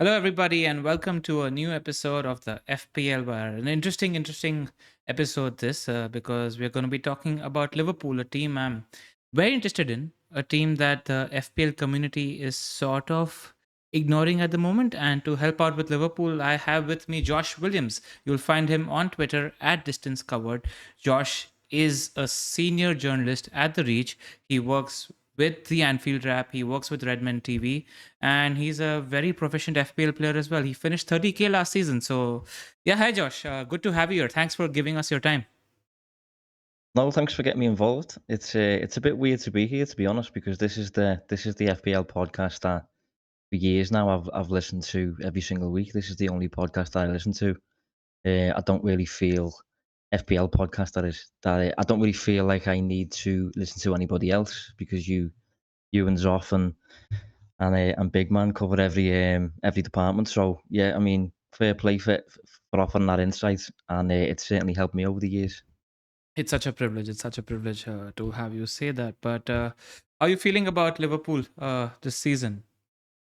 Hello, everybody, and welcome to a new episode of the FPL Wire. An interesting episode this because we're going to be talking about Liverpool, a team I'm very interested in, a team that the FPL community is sort of ignoring at the moment. And to help out with Liverpool, I have with me Josh Williams. You'll find him on Twitter at Distance Covered. Josh is a senior journalist at The Reach. He works with the Anfield Rap. He works with RedMen TV, and he's a very proficient FPL player as well. He finished 30K last season. So, yeah, hi Josh. Good to have you here. Thanks for giving us your time. No, thanks for getting me involved. It's a bit weird to be here, to be honest, because this is the FPL podcast that for years now I've listened to every single week. This is the only podcast that I listen to. I don't really feel FPL podcast I don't really feel like I need to listen to anybody else because you and Zoff and Big Man cover every department. So yeah, I mean, fair play for offering that insight, and it's certainly helped me over the years. It's such a privilege. It's such a privilege to have you say that. But how are you feeling about Liverpool this season,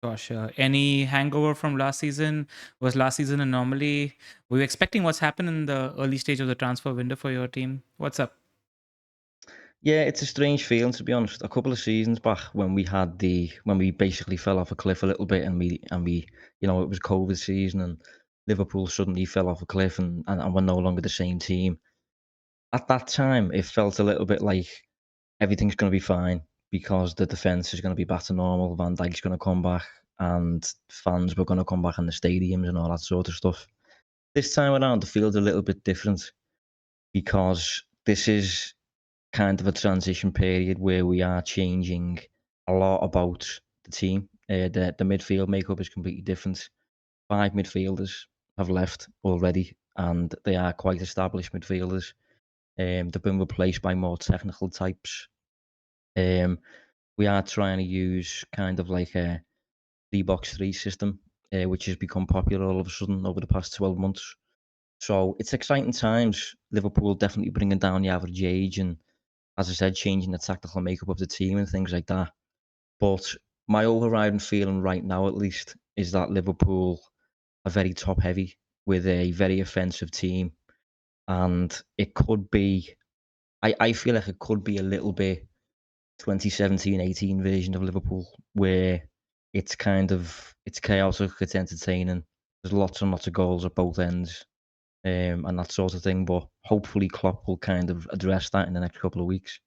Josh? Any hangover from last season? Was last season an anomaly? Were you expecting what's happened in the early stage of the transfer window for your team? What's up? Yeah, it's a strange feeling, to be honest. A couple of seasons back when we basically fell off a cliff a little bit, and we it was COVID season, and Liverpool suddenly fell off a cliff, and we're no longer the same team. At that time, it felt a little bit like everything's going to be fine because the defense is going to be back to normal. Van Dijk's going to come back, and fans were going to come back in the stadiums and all that sort of stuff. This time around, the field's a little bit different because this is kind of a transition period where we are changing a lot about the team. The midfield makeup is completely different. 5 midfielders have left already, and they are quite established midfielders. They've been replaced by more technical types. Um, we are trying to use kind of like a 3-box-3 system, which has become popular all of a sudden over the past 12 months. So it's exciting times. Liverpool definitely bringing down the average age and, as I said, changing the tactical makeup of the team and things like that. But my overriding feeling right now, at least, is that Liverpool are very top heavy with a very offensive team. And it could be, I feel like it could be a little bit 2017-18 version of Liverpool where it's chaotic, it's entertaining. There's lots and lots of goals at both ends, and that sort of thing. But hopefully Klopp will kind of address that in the next couple of weeks.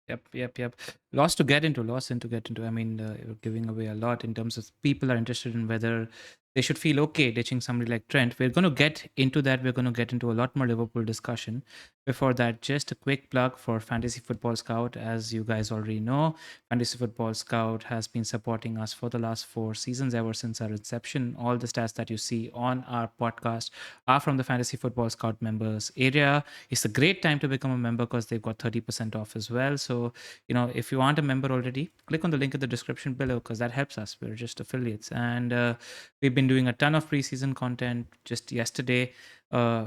Yep. Lots to get into. I mean, you're giving away a lot in terms of people are interested in whether they should feel okay ditching somebody like Trent. We're going to get into that. We're going to get into a lot more Liverpool discussion. Before that, just a quick plug for Fantasy Football Scout. As you guys already know, Fantasy Football Scout has been supporting us for the last 4 seasons, ever since our inception. All the stats that you see on our podcast are from the Fantasy Football Scout members area. It's a great time to become a member because they've got 30% off as well. So, if you aren't a member already, click on the link in the description below because that helps us. We're just affiliates. And we've been doing a ton of preseason content just yesterday,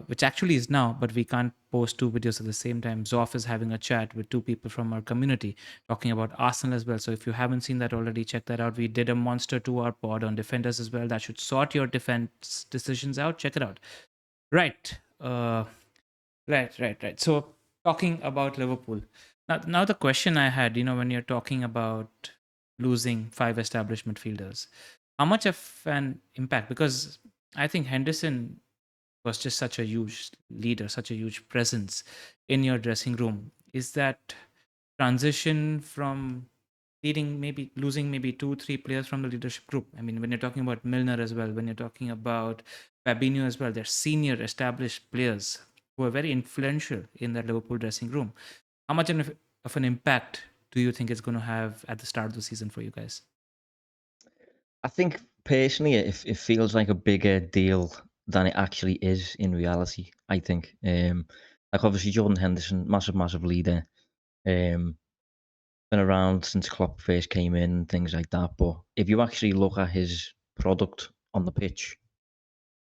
which actually is now, but we can't post 2 videos at the same time. Zoff is having a chat with 2 people from our community talking about Arsenal as well. So if you haven't seen that already, check that out. We did a monster 2 hour pod on defenders as well. That should sort your defense decisions out. Check it out. Right. Right. So talking about Liverpool. Now the question I had, when you're talking about losing 5 established midfielders, how much of an impact? Because I think Henderson was just such a huge leader, such a huge presence in your dressing room. Is that transition from losing maybe 2, 3 players from the leadership group? I mean, when you're talking about Milner as well, when you're talking about Fabinho as well, they're senior established players who are very influential in that Liverpool dressing room. How much of an impact do you think it's going to have at the start of the season for you guys? I think personally, it feels like a bigger deal than it actually is in reality. I think, like obviously Jordan Henderson, massive leader, um, been around since Klopp first came in and things like that. But if you actually look at his product on the pitch,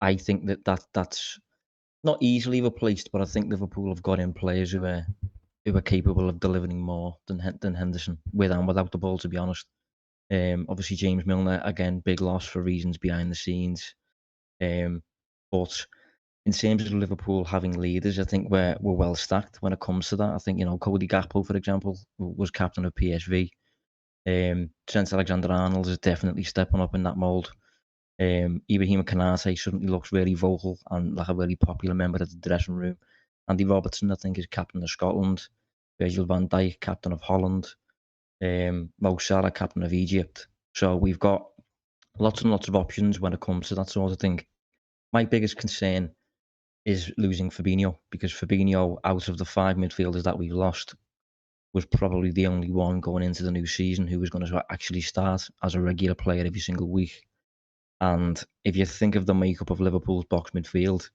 I think that's not easily replaced. But I think Liverpool have got in players who are capable of delivering more than Henderson with and without the ball. To be honest, Obviously, James Milner, again, big loss for reasons behind the scenes. But in terms of Liverpool having leaders, I think we're well stacked when it comes to that. I think, Cody Gakpo, for example, was captain of PSV. Trent Alexander-Arnold is definitely stepping up in that mould. Ibrahima Konate suddenly looks very vocal and like a very popular member of the dressing room. Andy Robertson, I think, is captain of Scotland. Virgil van Dijk, captain of Holland. Mo Salah, captain of Egypt. So we've got lots and lots of options when it comes to that sort of thing. My biggest concern is losing Fabinho, because Fabinho, out of the 5 midfielders that we've lost, was probably the only one going into the new season who was going to actually start as a regular player every single week. And if you think of the makeup of Liverpool's box midfield,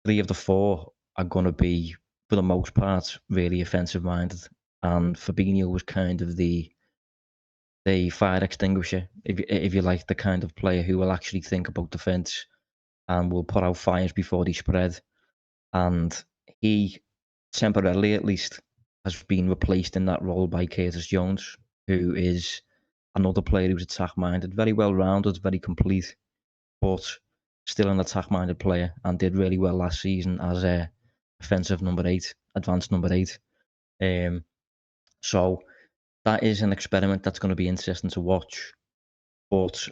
3 of the 4 are going to be, for the most part, really offensive minded. And Fabinho was kind of the fire extinguisher, if you like, the kind of player who will actually think about defence and will put out fires before they spread. And he, temporarily at least, has been replaced in that role by Curtis Jones, who is another player who's attack-minded, very well-rounded, very complete, but still an attack-minded player, and did really well last season as a offensive number 8, advanced number 8. So that is an experiment that's going to be interesting to watch. But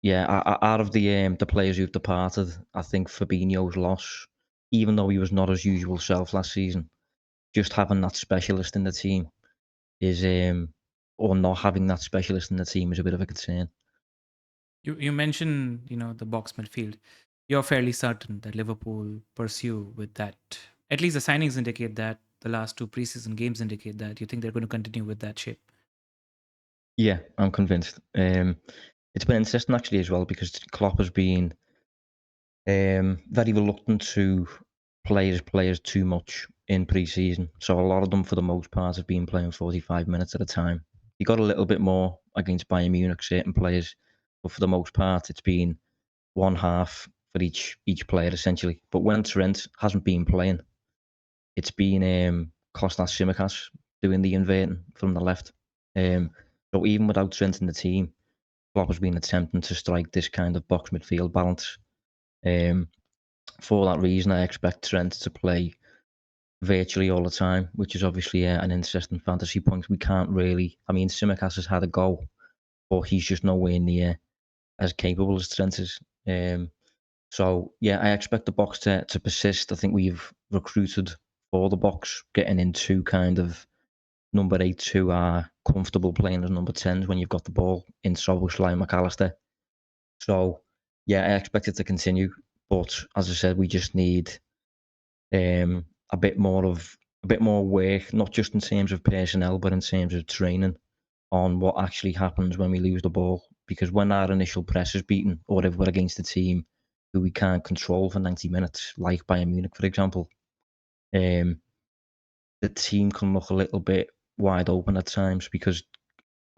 yeah, out of the players who've departed, I think Fabinho's loss, even though he was not his usual self last season, just having that specialist in the team is, or not having that specialist in the team is a bit of a concern. You mentioned, the box midfield. You're fairly certain that Liverpool pursue with that. At least the signings indicate that. The last 2 preseason games indicate that. You think they're going to continue with that shape? Yeah, I'm convinced. It's been interesting actually as well, because Klopp has been very reluctant to play his players too much in pre-season. So a lot of them, for the most part, have been playing 45 minutes at a time. He got a little bit more against Bayern Munich, certain players, but for the most part, it's been one half for each player essentially. But when Trent hasn't been playing, it's been Kostas Tsimikas doing the inverting from the left. So even without Trent in the team, Klopp has been attempting to strike this kind of box midfield balance. For that reason, I expect Trent to play virtually all the time, which is obviously an interesting fantasy point. We can't really, I mean, Tsimikas has had a go, but he's just nowhere near as capable as Trent is. So yeah, I expect the box to persist. I think we've recruited for the box, getting into kind of number 8s who are comfortable playing as number 10s when you've got the ball in Szoboszlai and McAllister. So yeah, I expect it to continue. But as I said, we just need a bit more work, not just in terms of personnel, but in terms of training on what actually happens when we lose the ball. Because when our initial press is beaten, or if we're against a team who we can't control for 90 minutes, like Bayern Munich, for example, um, the team can look a little bit wide open at times, because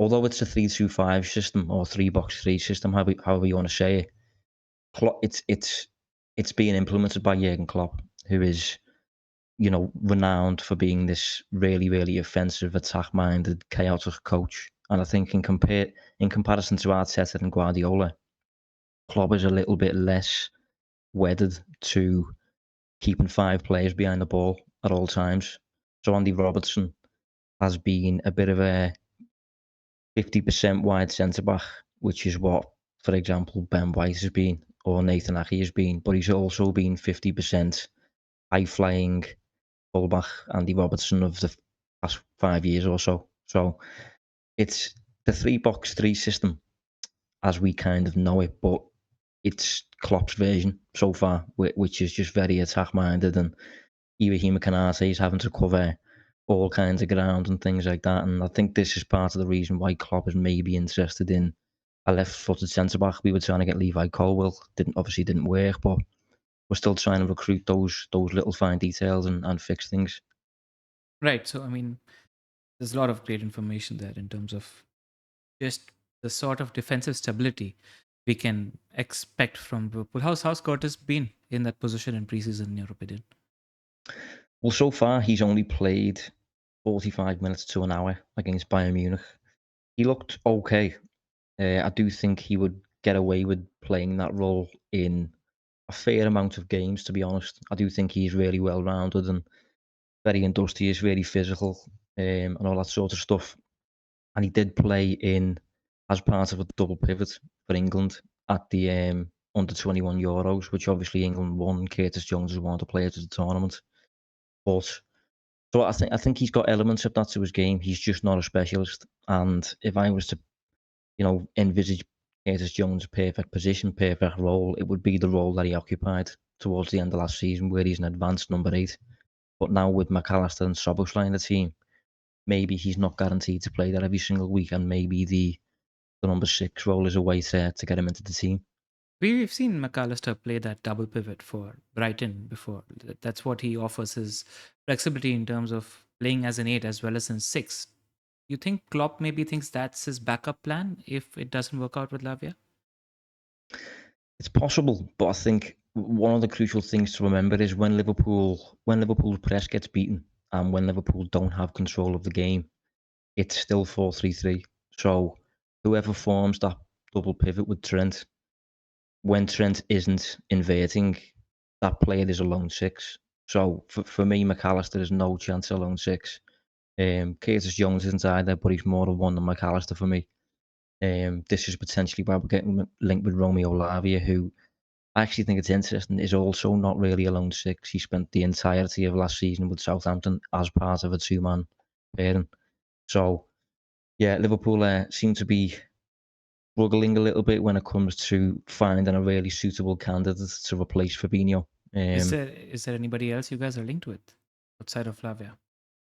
although it's a 3-2-5 system or 3-box-3 system, however you want to say it, it's being implemented by Jurgen Klopp, who is, renowned for being this really, really offensive, attack-minded, chaotic coach. And I think in comparison to Arteta and Guardiola, Klopp is a little bit less wedded to keeping 5 players behind the ball at all times. So Andy Robertson has been a bit of a 50% wide centre back, which is what, for example, Ben White has been, or Nathan Ake has been. But he's also been 50% high flying fullback Andy Robertson of the past 5 years or so. So it's the 3-box-3 system as we kind of know it, but it's Klopp's version so far, which is just very attack minded, and Ibrahima Konate is having to cover all kinds of ground and things like that. And I think this is part of the reason why Klopp is maybe interested in a left-footed centre back. We were trying to get Levi Colwill, didn't work, but we're still trying to recruit those little fine details and fix things. Right. So, I mean, there's a lot of great information there in terms of just the sort of defensive stability we can expect from Liverpool. How's Curtis been in that position in preseason, in your opinion? Well, so far he's only played 45 minutes to an hour against Bayern Munich. He looked okay. I do think he would get away with playing that role in a fair amount of games, to be honest. I do think he's really well rounded and very industrious, very physical, and all that sort of stuff. And he did play in as part of a double pivot for England at the under 21 Euros, which obviously England won. Curtis Jones was one of the players of the tournament. But so I think he's got elements of that to his game. He's just not a specialist. And if I was to, envisage Curtis Jones' perfect position, perfect role, it would be the role that he occupied towards the end of last season, where he's an advanced number 8. But now with McAllister and Szoboszlai in the team, maybe he's not guaranteed to play that every single week, and maybe the number 6 role is a way to get him into the team. We've seen McAllister play that double pivot for Brighton before. That's what he offers, his flexibility in terms of playing as an 8 as well as in 6. You think Klopp maybe thinks that's his backup plan if it doesn't work out with Lavia? It's possible, but I think one of the crucial things to remember is when Liverpool's press gets beaten and when Liverpool don't have control of the game, it's still 4-3-3. So whoever forms that double pivot with Trent, when Trent isn't inverting, that player is a lone 6. So for me, McAllister is no chance of lone 6. Curtis Jones isn't either, but he's more of one than McAllister for me. This is potentially why we're getting linked with Romeo Lavia, who I actually think it's interesting, is also not really a lone 6. He spent the entirety of last season with Southampton as part of a 2-man pairing. So, yeah, Liverpool seem to be struggling a little bit when it comes to finding a really suitable candidate to replace Fabinho. Is there anybody else you guys are linked with outside of Lavia?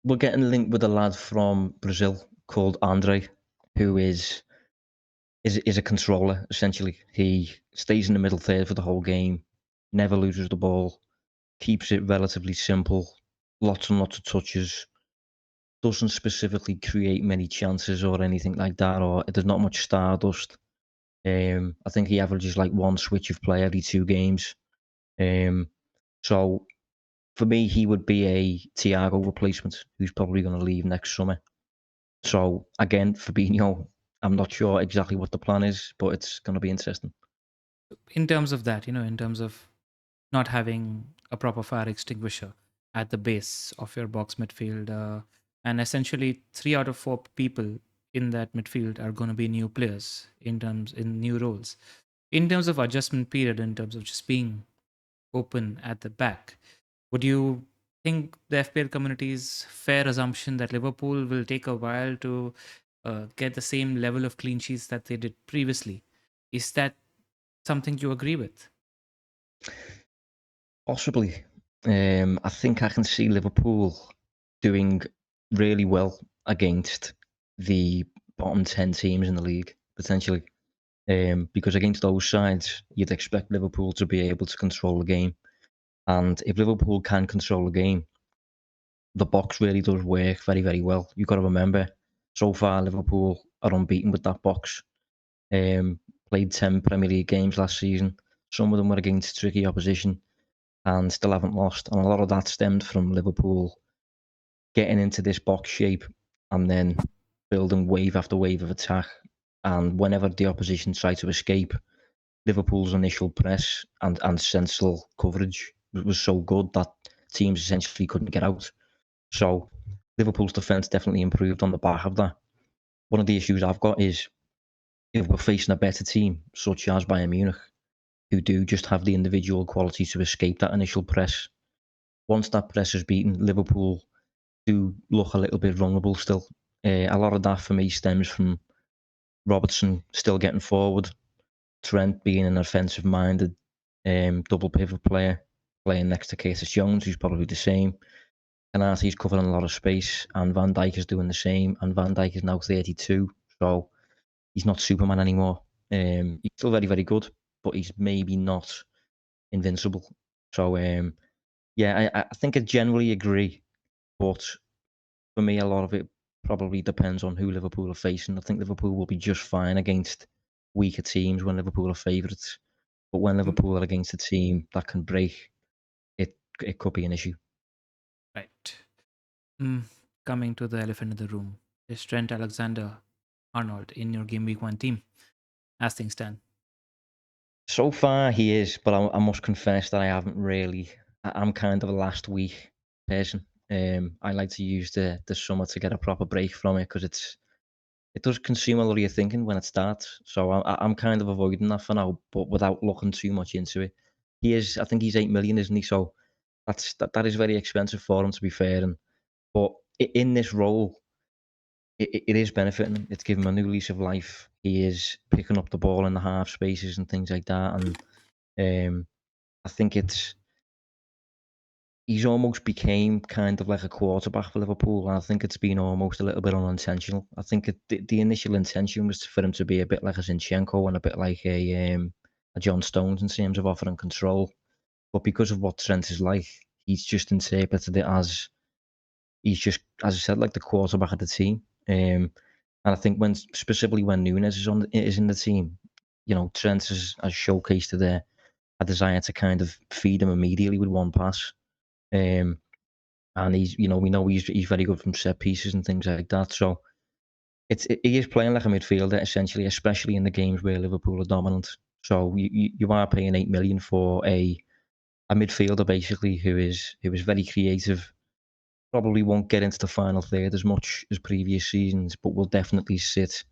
We're getting linked with a lad from Brazil called Andre, who is a controller, essentially. He stays in the middle third for the whole game, never loses the ball, keeps it relatively simple, lots and lots of touches, doesn't specifically create many chances or anything like that, or there's not much stardust. I think he averages like one switch of play every 2 games. So for me, he would be a Thiago replacement who's probably going to leave next summer. So again, Fabinho, I'm not sure exactly what the plan is, but it's going to be interesting. In terms of that, in terms of not having a proper fire extinguisher at the base of your box midfield, and essentially 3 out of 4 people in that midfield are going to be new players in new roles. In terms of adjustment period, in terms of just being open at the back, would you think the FPL community's fair assumption that Liverpool will take a while to get the same level of clean sheets that they did previously? Is that something you agree with? Possibly. I think I can see Liverpool doing really well against the bottom 10 teams in the league, potentially. Because against those sides, you'd expect Liverpool to be able to control the game. And if Liverpool can control the game, the box really does work very, very well. You've got to remember, so far, Liverpool are unbeaten with that box. Um, Played 10 Premier League games last season. Some of them were against tricky opposition and still haven't lost. And a lot of that stemmed from Liverpool getting into this box shape and then building wave after wave of attack. And whenever the opposition tried to escape, Liverpool's initial press and central coverage was so good that teams essentially couldn't get out. So Liverpool's defence definitely improved on the back of that. One of the issues I've got is if we're facing a better team, such as Bayern Munich, who do just have the individual quality to escape that initial press, once that press is beaten, Liverpool do look a little bit vulnerable still. A lot of that for me stems from Robertson still getting forward, Trent being an offensive-minded double pivot player, playing next to Curtis Jones, who's probably the same. Canate's covering a lot of space, and Van Dijk is doing the same. And Van Dijk is now 32, so he's not Superman anymore. He's still very, very good, but he's maybe not invincible. So, yeah, I think I generally agree, but for me, a lot of it probably depends on who Liverpool are facing. I think Liverpool will be just fine against weaker teams when Liverpool are favourites, but when Mm, Liverpool are against a team that can break, it could be an issue. right. Mm, Coming to the elephant in the room, is Trent Alexander Arnold in your game week 1 team? as things stand? So far, he is, but I must confess that I haven't really. I'm kind of a last week person. I like to use the summer to get a proper break from it because it does consume a lot of your thinking when it starts. So I'm kind of avoiding that for now, but without looking too much into it. He is, I think he's 8 million, isn't he? So that is very expensive for him, to be fair. But in this role, it is benefiting him. It's giving him a new lease of life. He is picking up the ball in the half spaces and things like that, and I think he's almost became kind of like a quarterback for Liverpool, and I think it's been almost a little bit unintentional. I think the initial intention was for him to be a bit like a Zinchenko and a bit like a John Stones in terms of offering control. But because of what Trent is like, he's just interpreted it as he's just, as I said, like the quarterback of the team. And I think specifically when Nunes is in the team, Trent has showcased a desire to kind of feed him immediately with one pass. Um, and we know he's very good from set pieces and things like that. So he is playing like a midfielder essentially, especially in the games where Liverpool are dominant. So you are paying 8 million for a midfielder basically who is very creative. Probably won't get into the final third as much as previous seasons, but will definitely sit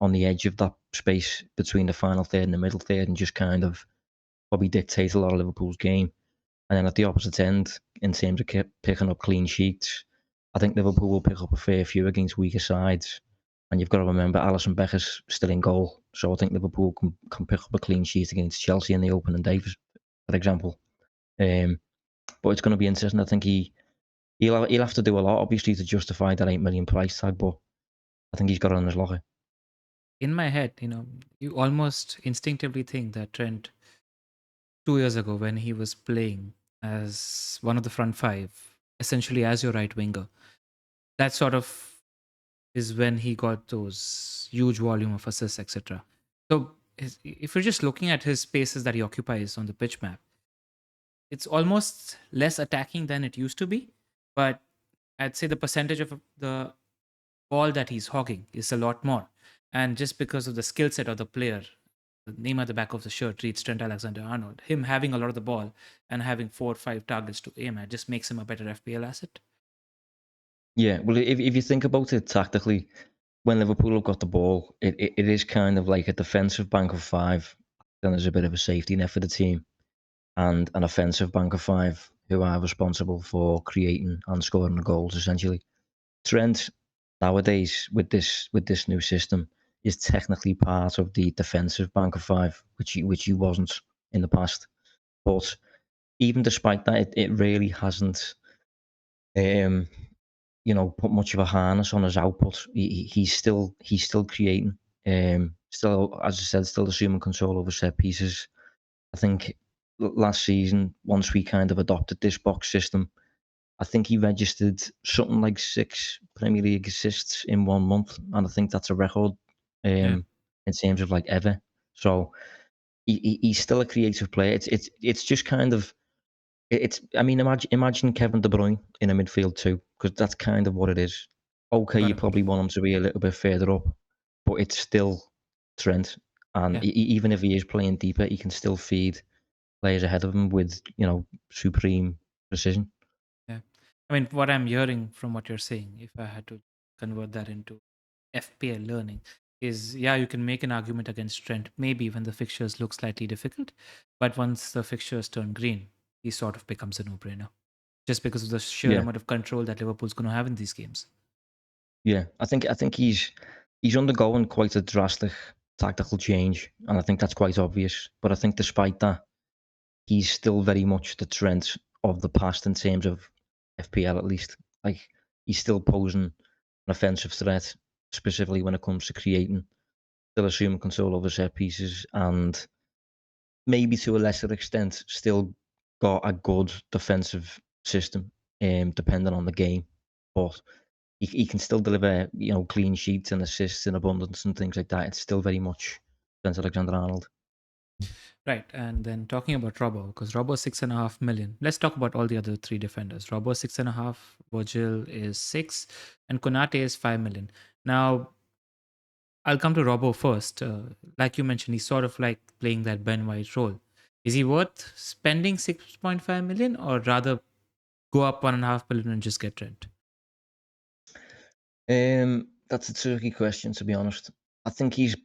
on the edge of that space between the final third and the middle third, and just kind of probably dictate a lot of Liverpool's game. And then at the opposite end, in terms of picking up clean sheets, I think Liverpool will pick up a fair few against weaker sides. And you've got to remember, Alisson Becker's still in goal. So I think Liverpool can pick up a clean sheet against Chelsea in the opening day, for example. But it's going to be interesting. I think he'll have to do a lot, obviously, to justify that 8 million price tag. But I think he's got it on his locker. In my head, you almost instinctively think that Trent 2 years ago when he was playing as one of the front five, essentially as your right winger, that sort of is when he got those huge volume of assists, etc. So if you're just looking at his spaces that he occupies on the pitch map, it's almost less attacking than it used to be. But I'd say the percentage of the ball that he's hogging is a lot more. And just because of the skill set of the player, the name at the back of the shirt reads Trent Alexander Arnold. Him having a lot of the ball and having 4 or 5 targets to aim at just makes him a better FPL asset. Yeah, well, if you think about it tactically, when Liverpool have got the ball, it is kind of like a defensive bank of five. Then there's a bit of a safety net for the team, and an offensive bank of five who are responsible for creating and scoring the goals. Essentially, Trent nowadays with this new system is technically part of the defensive bank of five, which he wasn't in the past. But even despite that, it really hasn't. Um, put much of a harness on his output. He's still creating. Still, as I said, still assuming control over set pieces. I think last season, once we kind of adopted this box system, I think he registered something like 6 Premier League assists in 1 month, and I think that's a record Yeah, in terms of like ever. So he's still a creative player. It's just kind of it's. I mean, imagine Kevin De Bruyne in a midfield too, because that's kind of what it is. Okay, got you it. probably want him to be a little bit further up, but it's still Trent, and Yeah, even if he is playing deeper, he can still feed players ahead of him with supreme precision. yeah. I mean, what I'm hearing from what you're saying, if I had to convert that into FPL learning, is yeah, you can make an argument against Trent maybe when the fixtures look slightly difficult, but once the fixtures turn green, he sort of becomes a no-brainer just because of the sheer Yeah, amount of control that Liverpool's going to have in these games. yeah. I think he's undergoing quite a drastic tactical change, and I think that's quite obvious. But I think despite that, he's still very much the Trent of the past in terms of FPL at least. Like he's still posing an offensive threat, specifically when it comes to creating, still assuming control over set pieces, and maybe to a lesser extent, still got a good defensive system, depending on the game. But he can still deliver, clean sheets and assists in abundance and things like that. It's still very much Trent Alexander Arnold. Right. And then talking about Robbo, because Robbo 6.5 million. Let's talk about all the other three defenders. Robbo 6.5, Virgil is 6, and Konate is 5 million. Now, I'll come to Robbo first. Like you mentioned, he's sort of like playing that Ben White role. Is he worth spending 6.5 million, or rather go up 1.5 million and just get Trent? That's a tricky question, to be honest. I think he's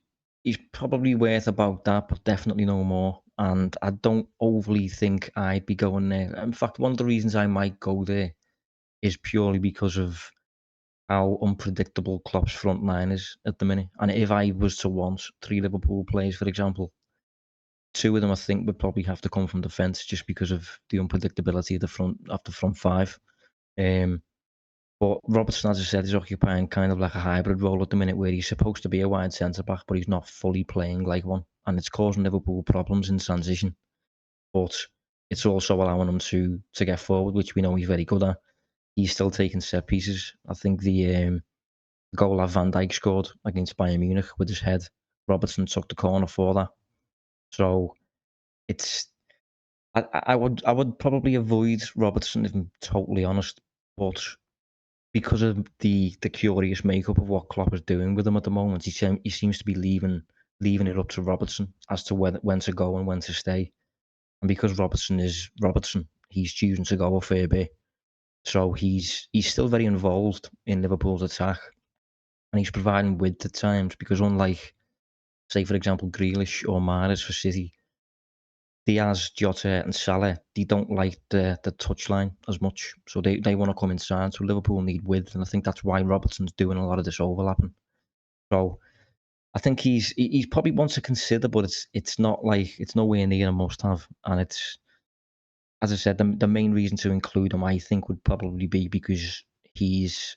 probably worth about that, but definitely no more. And I don't overly think I'd be going there. In fact, one of the reasons I might go there is purely because of how unpredictable Klopp's front line is at the minute. And if I was to want 3 Liverpool players, for example, 2 of them I think would probably have to come from defence just because of the unpredictability of the front five. Um, but Robertson, as I said, is occupying kind of like a hybrid role at the minute where he's supposed to be a wide centre back, but he's not fully playing like one, and it's causing Liverpool problems in transition. But it's also allowing him to get forward, which we know he's very good at. He's still taking set pieces. I think the goal that Van Dijk scored against Bayern Munich with his head, Robertson took the corner for that. So it's I would probably avoid Robertson if I'm totally honest, but because of the curious makeup of what Klopp is doing with him at the moment, he seems to be leaving it up to Robertson as to when to go and when to stay. And because Robertson is Robertson, he's choosing to go a fair bit. So he's still very involved in Liverpool's attack, and he's providing width at times because unlike, say, for example, Grealish or Mahrez for City, Diaz, Jota, and Salah, they don't like the touchline as much, so they want to come inside. So Liverpool need width, and I think that's why Robertson's doing a lot of this overlapping. So I think he's probably one to consider, but it's not like it's nowhere near a must-have. And it's, as I said, the main reason to include him, I think, would probably be because he's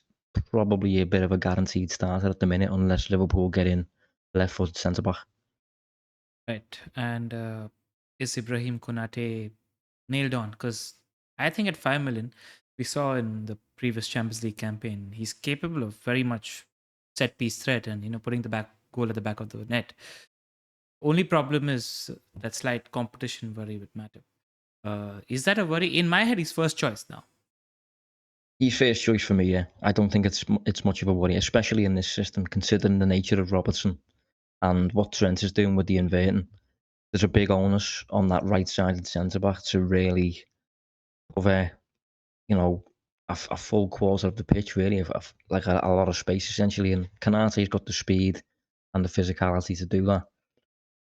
probably a bit of a guaranteed starter at the minute, unless Liverpool get in left-footed centre back. Right. And is Ibrahim Konate nailed on? Because I think at 5 million, we saw in the previous Champions League campaign, he's capable of very much set piece threat and, putting the back goal at the back of the net. Only problem is that slight competition worry with Matip. Is that a worry? In my head, he's first choice now. He's first choice for me, yeah. I don't think it's much of a worry, especially in this system, considering the nature of Robertson and what Trent is doing with the inverting. There's a big onus on that right-sided centre-back to really cover, a full quarter of the pitch, really, like a lot of space, essentially. And Konate's got the speed and the physicality to do that.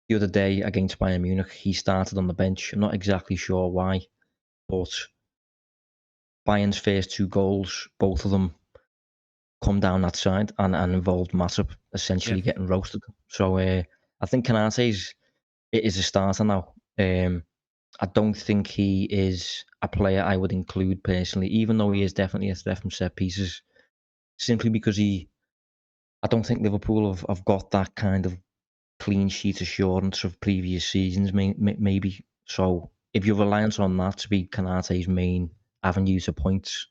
The other day against Bayern Munich, he started on the bench. I'm not exactly sure why, but Bayern's first 2 goals, both of them come down that side and involved Matip essentially Yep. getting roasted. So I think Konate's it is a starter now. I don't think he is a player I would include personally, even though he is definitely a threat from set pieces. Simply because I don't think Liverpool have got that kind of clean sheet assurance of previous seasons, maybe. So if you're reliant on that to be Konate's main avenue to points,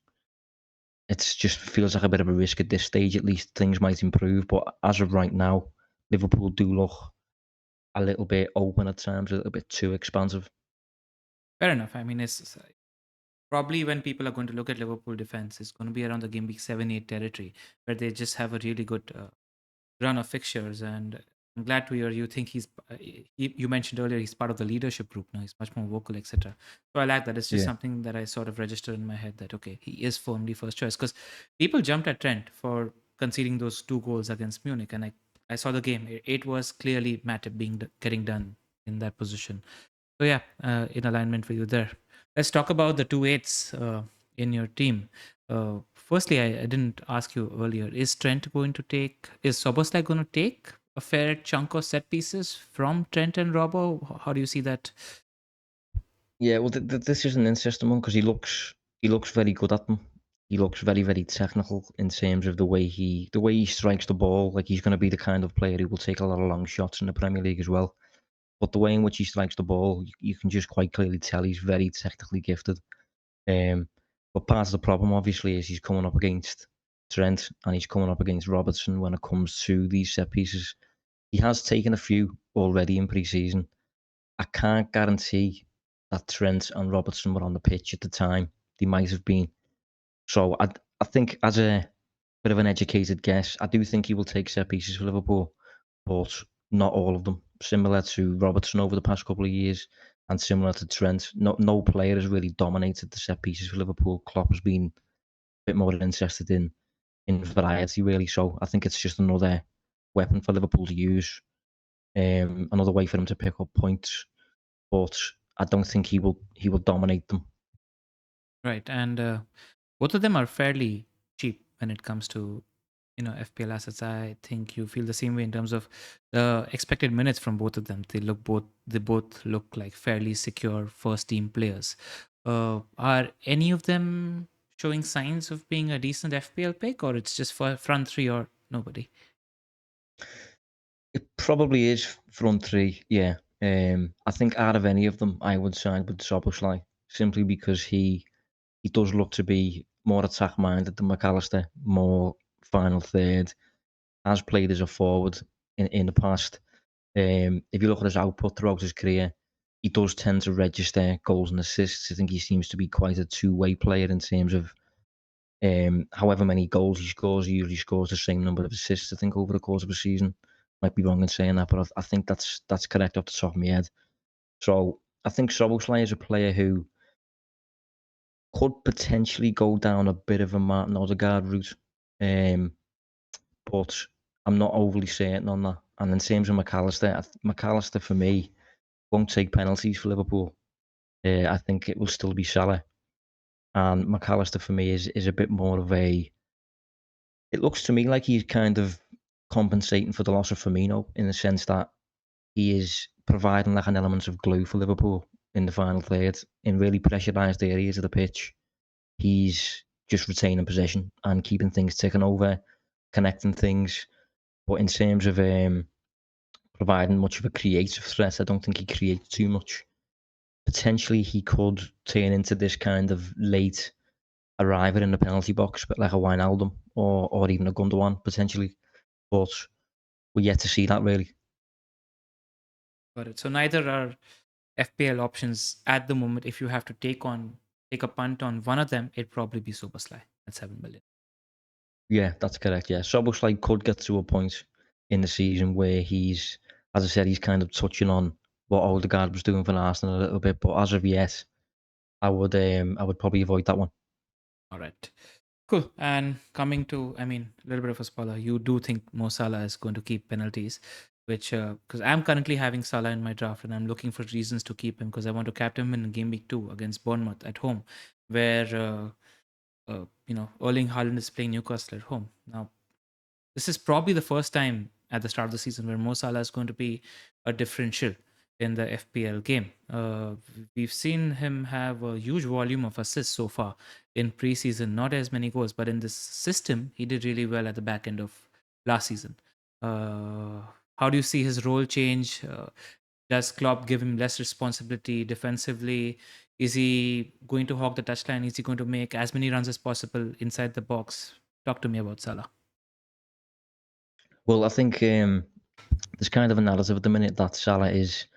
it just feels like a bit of a risk at this stage. At least things might improve, but as of right now, Liverpool do look a little bit open at times, a little bit too expansive. Fair enough. I mean, it's probably when people are going to look at Liverpool defense, it's going to be around the game week 7-8 territory, where they just have a really good run of fixtures. And I'm glad to hear you think you mentioned earlier he's part of the leadership group now. He's much more vocal, etc. So I like that. It's just Yeah. something that I sort of registered in my head that okay, he is firmly first choice because people jumped at Trent for conceding those 2 goals against Munich, and I saw the game. It was clearly Matip getting done in that position. So yeah, in alignment with you there. Let's talk about the 2/8s in your team. Firstly, I didn't ask you earlier. Is Soboslai going to take a fair chunk of set pieces from Trent and Robbo? How do you see that? Yeah, well, this is an interesting one because he looks very good at them. He looks very, very technical in terms of the way he strikes the ball. Like he's going to be the kind of player who will take a lot of long shots in the Premier League as well. But the way in which he strikes the ball, you can just quite clearly tell he's very technically gifted. Um, but part of the problem, obviously, is he's coming up against Trent and he's coming up against Robertson when it comes to these set pieces. He has taken a few already in pre-season. I can't guarantee that Trent and Robertson were on the pitch at the time. They might have been. So I think as a bit of an educated guess, I do think he will take set pieces for Liverpool. but not all of them. Similar to Robertson over the past couple of years, and similar to Trent, no player has really dominated the set pieces for Liverpool. Klopp has been a bit more interested in variety, really. So I think it's just another weapon for Liverpool to use, another way for him to pick up points. But I don't think he will dominate them. Right. And both of them are fairly cheap when it comes to FPL assets. I think you feel the same way in terms of the expected minutes from both of them. They both look like fairly secure first team players. Are any of them showing signs of being a decent FPL pick, or it's just for front three or nobody? It probably is front three, yeah. I think out of any of them, I would side with Szoboszlai simply because he does look to be more attack minded than McAllister, more final third, has played as a forward in the past. If you look at his output throughout his career, he does tend to register goals and assists. I think he seems to be quite a two-way player in terms of however many goals he usually scores the same number of assists, I think, over the course of a season. Might be wrong in saying that, but I think that's correct off the top of my head. So I think Szoboszlai is a player who could potentially go down a bit of a Martin Odegaard route, um, but I'm not overly certain on that. And in terms of McAllister, McAllister for me won't take penalties for Liverpool. I think it will still be Salah, and McAllister for me is a bit more of a. It looks to me like he's kind of compensating for the loss of Firmino in the sense that he is providing like an element of glue for Liverpool in the final third in really pressurised areas of the pitch. He's just retaining possession and keeping things ticking over, connecting things. But in terms of providing much of a creative threat, I don't think he creates too much. Potentially, he could turn into this kind of late arriver in the penalty box, but like a Wijnaldum or even a Gundogan potentially. But we're yet to see that really. Got it. So neither are FPL options at the moment. If you have to take a punt on one of them, it'd probably be Supersly at 7 million. Yeah, that's correct. Yeah, Szoboszlai could get to a point in the season where he's, as I said, he's kind of touching on what Odegaard was doing for Arsenal a little bit. But as of yet, I would probably avoid that one. All right. Cool. And coming to, a little bit of a spoiler, you do think Mo Salah is going to keep penalties, which, because I'm currently having Salah in my draft and I'm looking for reasons to keep him because I want to captain him in Game Week 2 against Bournemouth at home, where, Erling Haaland is playing Newcastle at home. Now, this is probably the first time at the start of the season where Mo Salah is going to be a differential in the FPL game. We've seen him have a huge volume of assists so far in preseason, not as many goals, but in this system, he did really well at the back end of last season. How do you see his role change? Does Klopp give him less responsibility defensively? Is he going to hog the touchline? Is he going to make as many runs as possible inside the box? Talk to me about Salah. Well, I think there's kind of a narrative at the minute that Salah is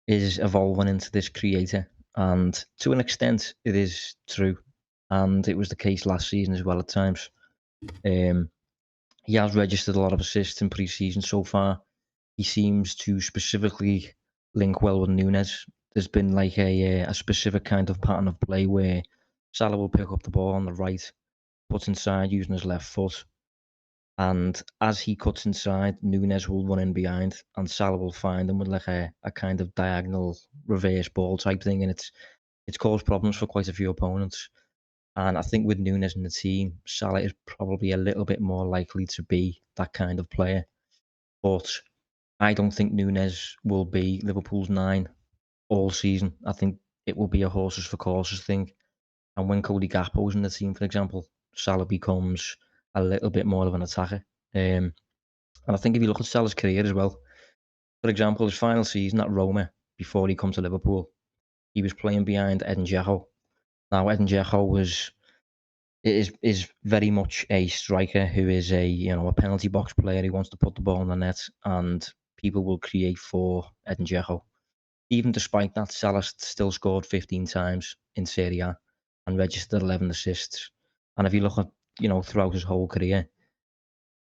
evolving into this creator, and to an extent, it is true, and it was the case last season as well at times. Um, he has registered a lot of assists in pre-season so far. He seems to specifically link well with Nunes. There's been like a specific kind of pattern of play where Salah will pick up the ball on the right, put inside using his left foot, and as he cuts inside, Nunes will run in behind, and Salah will find him with like a kind of diagonal reverse ball type thing, and it's caused problems for quite a few opponents. And I think with Nunes in the team, Salah is probably a little bit more likely to be that kind of player. But I don't think Nunes will be Liverpool's 9 all season. I think it will be a horses for courses thing. And when Cody Gakpo's in the team, for example, Salah becomes a little bit more of an attacker. And I think if you look at Salah's career as well, for example, his final season at Roma before he come to Liverpool, he was playing behind Edin Dzeko. Now, Edin Dzeko is very much a striker who is a penalty box player. He wants to put the ball in the net, and people will create for Edin Dzeko. Even despite that, Salah still scored 15 times in Serie A and registered 11 assists. And if you look at throughout his whole career,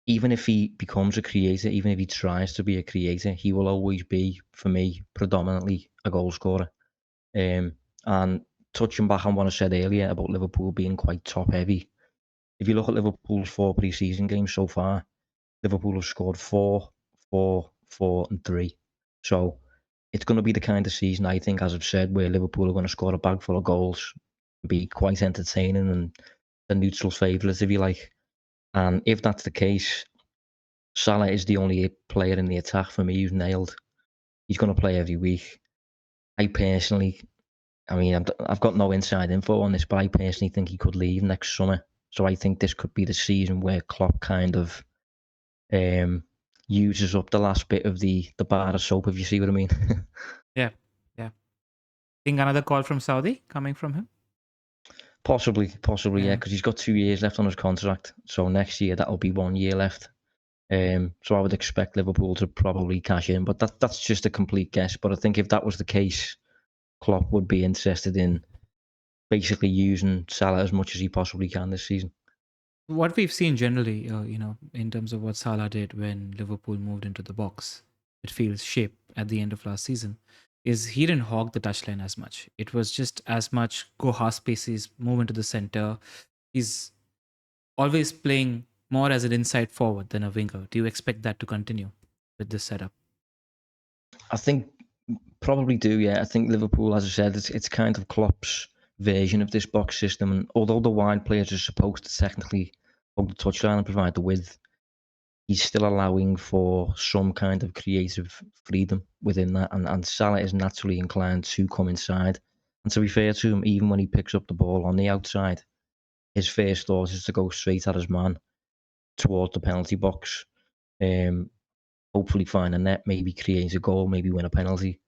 even if he becomes a creator, even if he tries to be a creator, he will always be, for me, predominantly a goal scorer. And touching back on what I said earlier about Liverpool being quite top heavy, if you look at Liverpool's 4 pre-season games so far, Liverpool have scored 4, 4, 4, and 3. So it's going to be the kind of season, I think, as I've said, where Liverpool are going to score a bag full of goals, be quite entertaining, and the neutral favourites, if you like. And if that's the case, Salah is the only player in the attack for me who's nailed. He's going to play every week. I personally, I mean, I've got no inside info on this, but I personally think he could leave next summer. So I think this could be the season where Klopp kind of uses up the last bit of the bar of soap, if you see what I mean. Yeah, yeah. Think another call from Saudi coming from him? Possibly, yeah, Yeah. because he's got 2 years left on his contract. So next year that'll be 1 year left. So I would expect Liverpool to probably cash in, but that's just a complete guess. But I think if that was the case, Klopp would be interested in basically using Salah as much as he possibly can this season. What we've seen generally, in terms of what Salah did when Liverpool moved into the box, midfield shape at the end of last season, is he didn't hog the touchline as much. It was just as much go half spaces, move into the center. He's always playing more as an inside forward than a winger. Do you expect that to continue with this setup? I think probably do, yeah. I think Liverpool, as I said, it's kind of Klopp's version of this box system. And although the wide players are supposed to technically hold the touchline and provide the width, he's still allowing for some kind of creative freedom within that. And Salah is naturally inclined to come inside. And to be fair to him, even when he picks up the ball on the outside, his first thought is to go straight at his man towards the penalty box. Hopefully find a net, maybe create a goal, maybe win a penalty.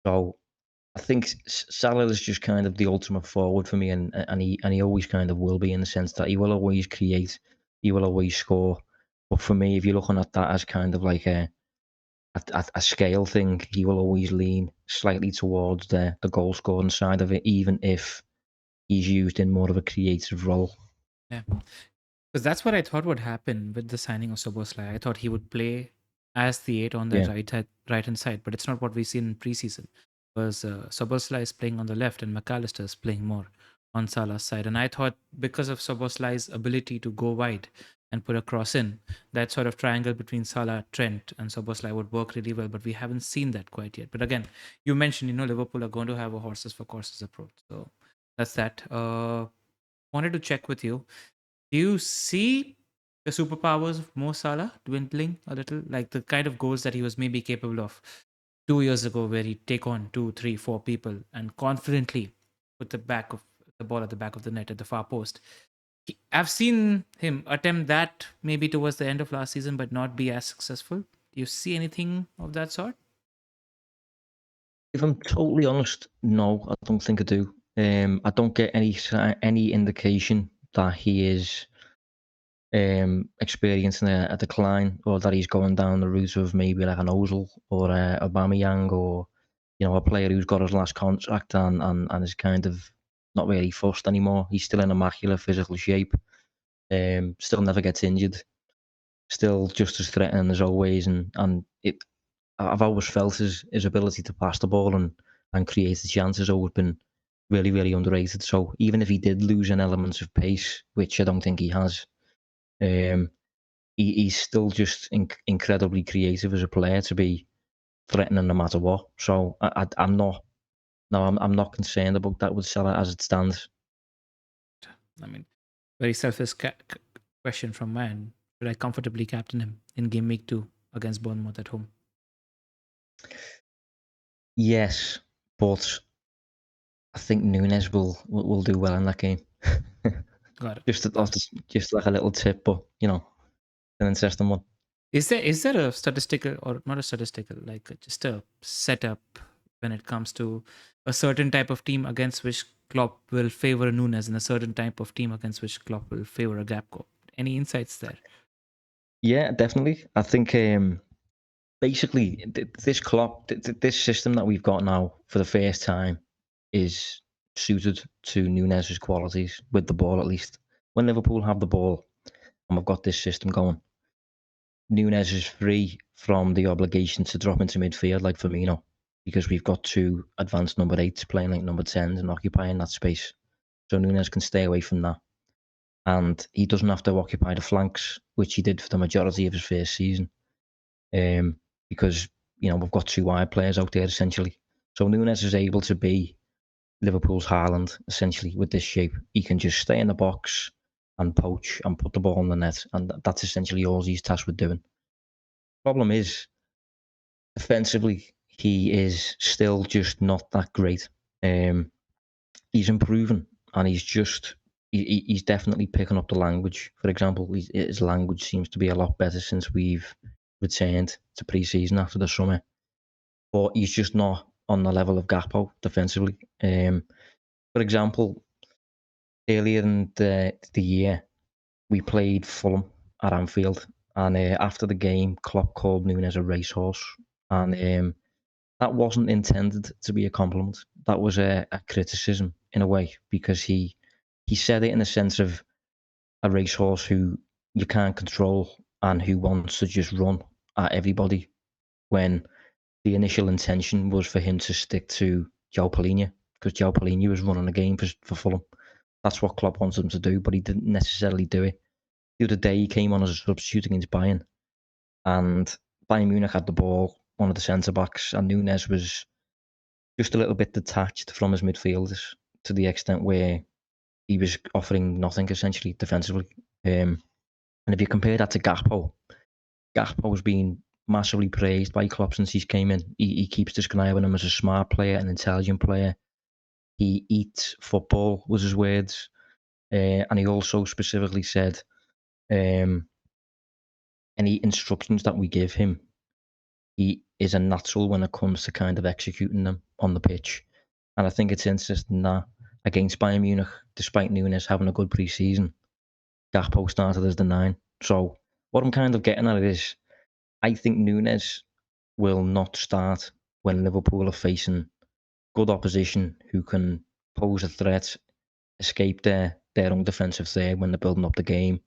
So I think Salah is just kind of the ultimate forward for me, and he always kind of will be, in the sense that he will always create, he will always score. But for me, if you're looking at that as kind of like a scale thing, he will always lean slightly towards the goal scoring side of it, even if he's used in more of a creative role. Yeah. Because that's what I thought would happen with the signing of Soboslai. I thought he would play as the 8 on the Yeah, right hand side, but it's not what we've seen in preseason. Because Soboslai is playing on the left and McAllister is playing more on Salah's side. And I thought because of Soboslai's ability to go wide and put a cross in, that sort of triangle between Salah, Trent, and Soboslai would work really well. But we haven't seen that quite yet. But again, you mentioned, Liverpool are going to have a horses for courses approach. So that's that. Wanted to check with you. Do you see the superpowers of Mo Salah dwindling a little? Like the kind of goals that he was maybe capable of 2 years ago, where he'd take on two, three, four people and confidently put the back of the ball at the back of the net at the far post. I've seen him attempt that maybe towards the end of last season, but not be as successful. Do you see anything of that sort? if I'm totally honest, no, I don't think I do. I don't get any indication that he is experiencing a decline, or that he's going down the route of maybe like an Ozil or a Aubameyang, or a player who's got his last contract and is kind of not really fussed anymore. He's still in immaculate physical shape. Still never gets injured. Still just as threatening as always, and I've always felt his ability to pass the ball and create the chances has always been really, really underrated. So even if he did lose an element of pace, which I don't think he has, um, he's still just incredibly creative as a player to be threatening no matter what. So I'm not, no, I'm not concerned about that with Salah as it stands. I mean, very selfish question from my end. Should I comfortably captain him in game week 2 against Bournemouth at home? Yes, but I think Nunes will do well in that game. Got it. just like a little tip, but an interesting one. Is there a statistical, or not a statistical, like just a setup when it comes to a certain type of team against which Klopp will favor Nunes and a certain type of team against which Klopp will favor a Gapco? Any insights there? Yeah, definitely. I think basically this system that we've got now for the first time is suited to Nunes' qualities with the ball, at least. When Liverpool have the ball and we've got this system going, Nunes is free from the obligation to drop into midfield like Firmino, because we've got two advanced number 8s playing like number 10s and occupying that space. So Nunes can stay away from that. And he doesn't have to occupy the flanks, which he did for the majority of his first season, because we've got two wide players out there essentially. So Nunes is able to be Liverpool's Haaland essentially with this shape. He can just stay in the box and poach and put the ball in the net, and that's essentially all he's tasked with doing. Problem is, defensively, he is still just not that great. He's improving, and he's definitely picking up the language. For example, his language seems to be a lot better since we've returned to pre-season after the summer. But he's just not on the level of Gakpo defensively. For example, earlier in the year, we played Fulham at Anfield, and after the game, Klopp called Nunes a racehorse, and that wasn't intended to be a compliment. That was a criticism in a way, because he said it in the sense of a racehorse who you can't control and who wants to just run at everybody, when the initial intention was for him to stick to João Palhinha, because João Palhinha was running the game for Fulham. That's what Klopp wanted him to do, but he didn't necessarily do it. The other day he came on as a substitute against Bayern, and Bayern Munich had the ball, one of the centre-backs, and Nunes was just a little bit detached from his midfielders to the extent where he was offering nothing essentially defensively. And if you compare that to Gakpo has been massively praised by Klopp since he's came in. He keeps describing him as a smart player, an intelligent player. He eats football, was his words. And he also specifically said any instructions that we give him, he is a natural when it comes to kind of executing them on the pitch. And I think it's interesting that against Bayern Munich, despite Nunes having a good pre-season, Gakpo started as the 9. So what I'm kind of getting at is, I think Nunes will not start when Liverpool are facing good opposition who can pose a threat, escape their own defensive third when they're building up the game,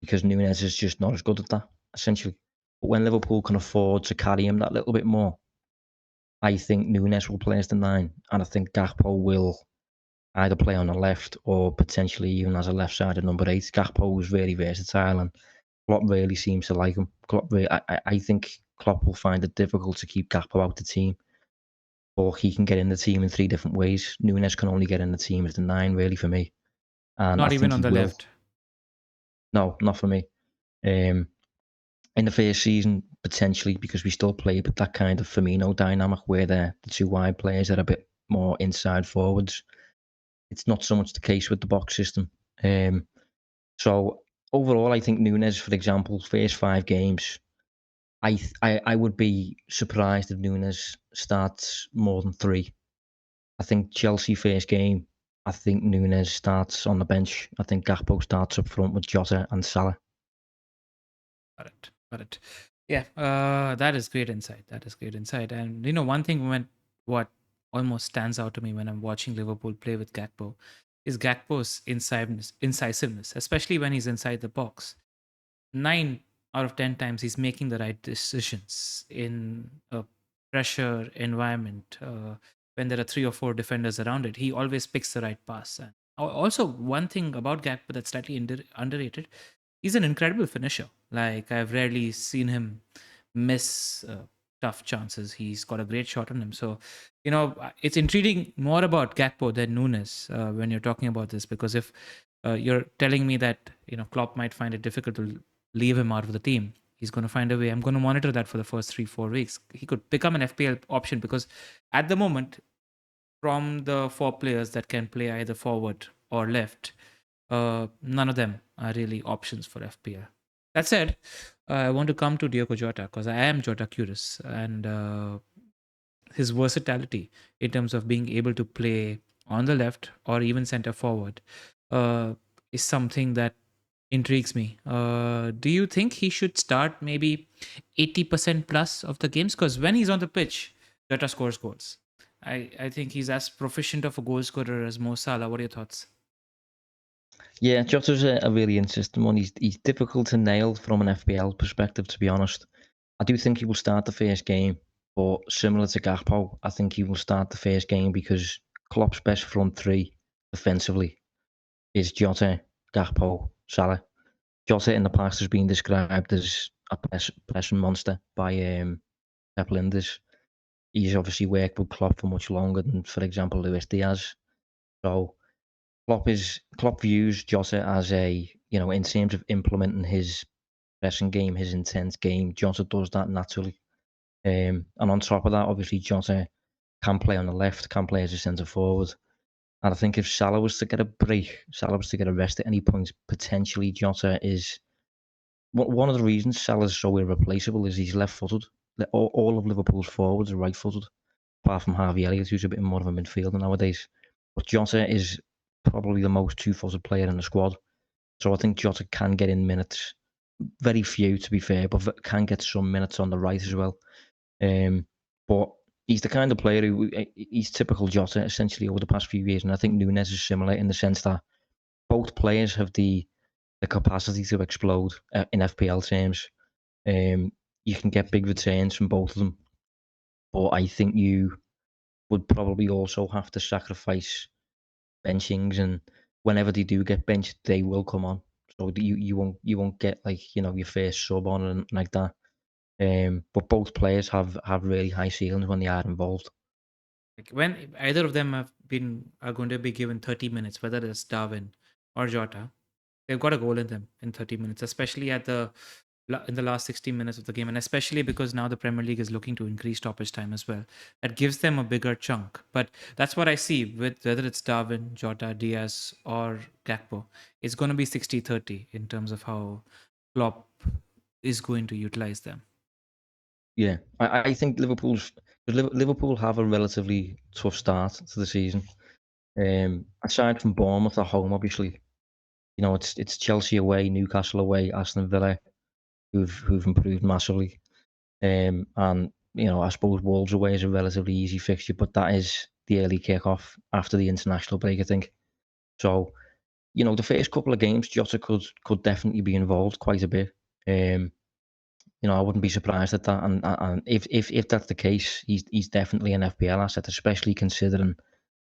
because Nunes is just not as good at that, essentially. But when Liverpool can afford to carry him that little bit more, I think Nunes will play as the 9, and I think Gakpo will either play on the left or potentially even as a left-sided number 8. Gakpo is very versatile, and Klopp really seems to like him. I think Klopp will find it difficult to keep Gakpo out the team, but he can get in the team in 3 different ways. Nunes can only get in the team as the 9, really, for me. And I Not even think on he the will. left. No, not for me. In the first season, potentially, because we still play with that kind of Firmino dynamic where the two wide players are a bit more inside forwards. It's not so much the case with the box system. So overall, I think Nunes, for example, first 5 games, I would be surprised if Nunes starts more than 3. I think Chelsea first game, I think Nunes starts on the bench. I think Gakpo starts up front with Jota and Salah. Got it. Yeah, that is great insight. And one thing what almost stands out to me when I'm watching Liverpool play with Gakpo is Gakpo's incisiveness, especially when he's inside the box. 9 out of 10 times he's making the right decisions in a pressure environment. When there are 3 or 4 defenders around it, he always picks the right pass. And also, one thing about Gakpo that's slightly underrated, he's an incredible finisher. Like, I've rarely seen him miss tough chances. He's got a great shot on him. So, it's intriguing more about Gakpo than Nunes when you're talking about this, because if you're telling me that, Klopp might find it difficult to leave him out of the team, he's going to find a way. I'm going to monitor that for the first 3-4 weeks. He could become an FPL option, because at the moment, from the 4 players that can play either forward or left, none of them are really options for FPL. That said, I want to come to Diogo Jota, because I am Jota curious, and his versatility in terms of being able to play on the left or even center forward is something that intrigues me. Do you think he should start maybe 80% plus of the games? Because when he's on the pitch, Jota scores goals. I think he's as proficient of a goal scorer as Mo Salah. What are your thoughts? Yeah, Jota's a really interesting one. He's difficult to nail from an FPL perspective, to be honest. I do think he will start the first game, but similar to Gakpo, I think he will start the first game because Klopp's best front three defensively is Jota, Gakpo, Salah. Jota in the past has been described as a pressing monster by Pep Linders. He's obviously worked with Klopp for much longer than, for example, Luis Diaz. So Klopp views Jota as in terms of implementing his pressing game, his intense game, Jota does that naturally. And on top of that, obviously Jota can play on the left, can play as a centre forward. And I think if Salah was to get a break, Salah was to get a rest at any point, potentially Jota is one of the reasons Salah's so irreplaceable is he's left-footed. All of Liverpool's forwards are right-footed, apart from Harvey Elliott, who's a bit more of a midfielder nowadays. But Jota is probably the most two-footed player in the squad. So I think Jota can get in minutes. Very few, to be fair, but can get some minutes on the right as well. But he's the kind of player who he's typical Jota essentially over the past few years, and I think Nunes is similar in the sense that both players have the capacity to explode in FPL terms. You can get big returns from both of them, but I think you would probably also have to sacrifice benchings, and whenever they do get benched, they will come on. So you won't get like your first sub on and like that. But both players have really high ceilings when they are involved. Like when either of them are going to be given 30 minutes, whether it's Darwin or Jota, they've got a goal in them in 30 minutes, especially in the last 60 minutes of the game, and especially because now the Premier League is looking to increase stoppage time as well. That gives them a bigger chunk. But that's what I see with whether it's Darwin, Jota, Diaz, or Gakpo. It's going to be 60-30 in terms of how Klopp is going to utilize them. Yeah, I think Liverpool have a relatively tough start to the season. Aside from Bournemouth at home, obviously, it's Chelsea away, Newcastle away, Aston Villa, who've improved massively. And I suppose Wolves away is a relatively easy fixture, but that is the early kick-off after the international break, I think. So, the first couple of games, Jota could definitely be involved quite a bit. I wouldn't be surprised at that. And if that's the case, he's definitely an FPL asset, especially considering,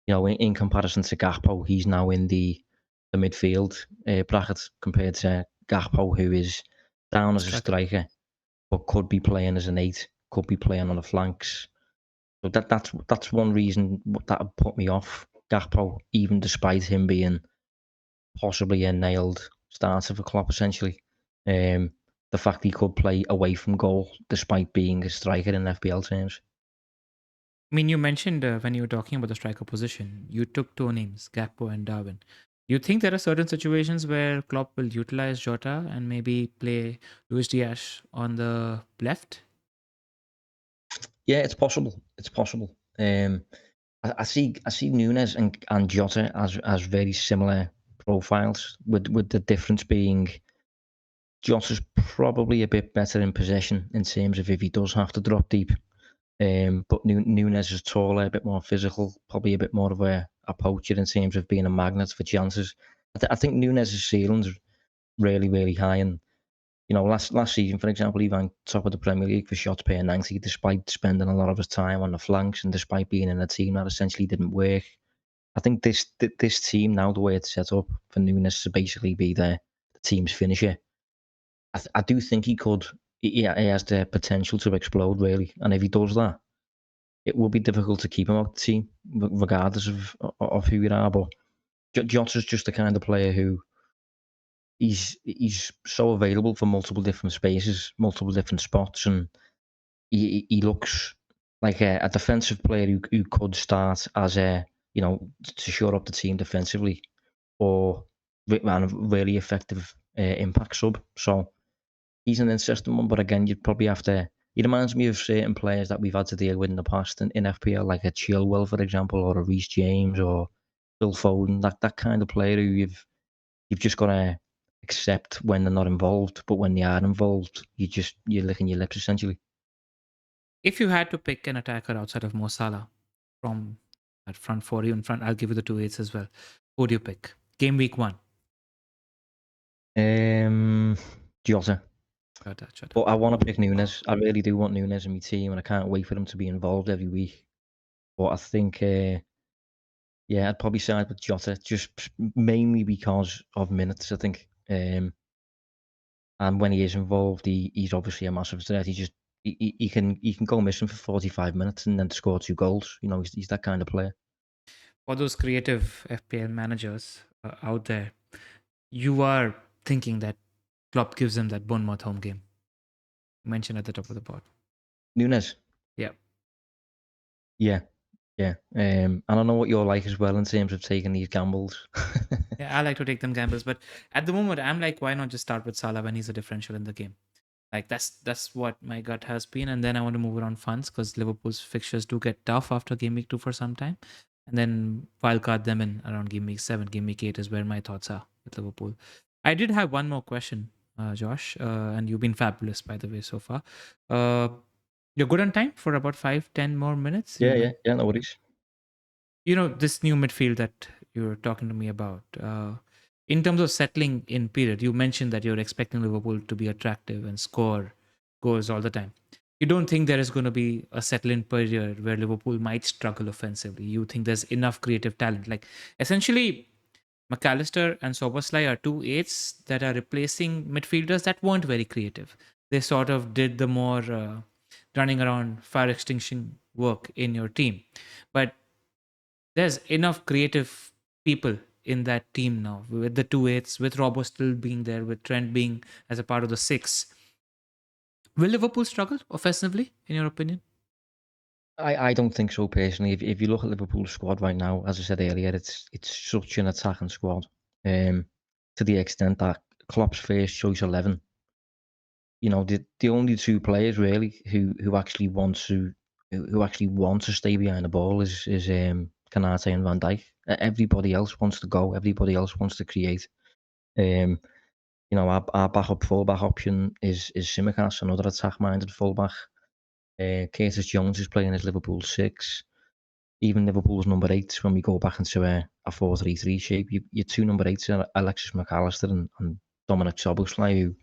in comparison to Gakpo, he's now in the midfield bracket compared to Gakpo, who is down as a Striker. striker, but could be playing as an 8, could be playing on the flanks. So that's one reason that would put me off Gakpo, even despite him being possibly a nailed starter for Klopp, essentially. The fact he could play away from goal despite being a striker in FPL terms. I mean, you mentioned when you were talking about the striker position, you took two names, Gakpo and Darwin. Do you think there are certain situations where Klopp will utilize Jota and maybe play Luis Diaz on the left? Yeah, it's possible. It's possible. I see Nunes and Jota as very similar profiles, with the difference being Jota's probably a bit better in possession in terms of if he does have to drop deep. But Nunes is taller, a bit more physical, probably a bit more of a poacher in terms of being a magnet for chances. I think Nunes' ceiling's really, really high. And, last season, for example, he ranked top of the Premier League for shots per 90, despite spending a lot of his time on the flanks and despite being in a team that essentially didn't work. I think this team, now the way it's set up for Nunes to basically be the team's finisher, I do think he has the potential to explode, really. And if he does that, it will be difficult to keep him out the team, regardless of who you are. But Jota's just the kind of player who he's so available for multiple different spaces, multiple different spots, and he looks like a defensive player who could start as to shore up the team defensively, or a really effective impact sub. So he's an interesting one, but again, you'd probably have to. He reminds me of certain players that we've had to deal with in the past in FPL, like a Chilwell, for example, or a Reece James, or Phil Foden. That kind of player who you've just got to accept when they're not involved, but when they are involved, you're licking your lips essentially. If you had to pick an attacker outside of Mo Salah from that front four, even front, I'll give you the 2 8s as well. Who do you pick? Game week 1. Jota. Jota. But I want to pick Nunes. I really do want Nunes in my team, and I can't wait for him to be involved every week. But I think, yeah, I'd probably side with Jota, just mainly because of minutes, I think. And when he is involved, he's obviously a massive threat. He can go missing for 45 minutes and then score 2 goals. You know, he's that kind of player. For those creative FPL managers out there, you are thinking that Klopp gives them that Bournemouth home game mentioned at the top of the pod. Nunes. Yeah. Yeah. Yeah. And I know what you're like as well in terms of taking these gambles. Yeah, I like to take them gambles, but at the moment, I'm like, why not just start with Salah when he's a differential in the game? Like that's what my gut has been, and then I want to move around funds because Liverpool's fixtures do get tough after game week 2 for some time, and then wildcard them in around game week 7, game week 8 is where my thoughts are with Liverpool. I did have one more question, Josh, and you've been fabulous by the way so far. Uh, you're good on time for about 5-10 more minutes. Yeah, no worries. This new midfield that you're talking to me about, in terms of settling in period, you mentioned that you're expecting Liverpool to be attractive and score goals all the time. You don't think there is going to be a settle in period where Liverpool might struggle offensively? You think there's enough creative talent? Like, essentially, McAllister and Soboslai are two eights that are replacing midfielders that weren't very creative. They sort of did the more running around fire extinction work in your team. But there's enough creative people in that team now with the two eights, with Robbo still being there, with Trent being as a part of the six. Will Liverpool struggle offensively, in your opinion? I don't think so personally. If you look at Liverpool's squad right now, as I said earlier, it's such an attacking squad. To the extent that Klopp's first choice 11, the only two players really who actually want to stay behind the ball is Kanate and Van Dijk. Everybody else wants to go. Everybody else wants to create. Um, our backup fullback option is Simicast, another attack-minded fullback. Curtis Jones is playing as Liverpool 6. Even Liverpool's number 8, when we go back into a 4-3-3 shape, your two number 8s are Alexis McAllister and Dominic Szoboszlai, who,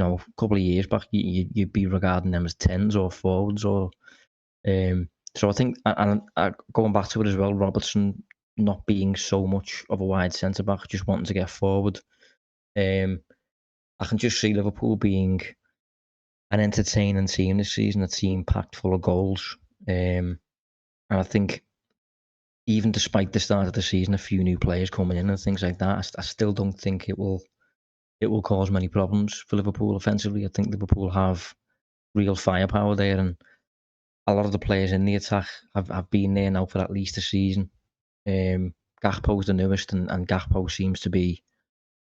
a couple of years back, you'd be regarding them as 10s or forwards. So I think, and going back to it as well, Robertson not being so much of a wide centre-back, just wanting to get forward. I can just see Liverpool being an entertaining team this season, a team packed full of goals. And I think even despite the start of the season, a few new players coming in and things like that, I still don't think it will cause many problems for Liverpool offensively. I think Liverpool have real firepower there, and a lot of the players in the attack have been there now for at least a season. Gakpo's the newest, and Gakpo seems to be,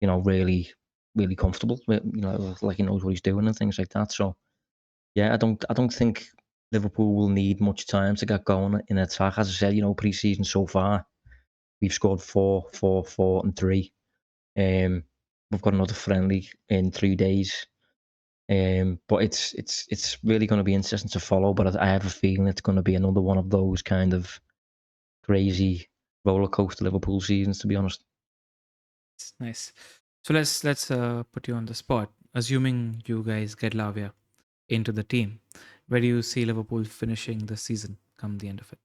really, really comfortable. Like he knows what he's doing and things like that. So yeah, I don't think Liverpool will need much time to get going in attack. As I said, pre-season so far, we've scored 4, 4, 4, and 3. We've got another friendly in 3 days. But it's really going to be interesting to follow. But I have a feeling it's going to be another one of those kind of crazy roller coaster Liverpool seasons, to be honest. It's nice. So let's put you on the spot. Assuming you guys get Lavia into the team, where do you see Liverpool finishing the season come the end of it?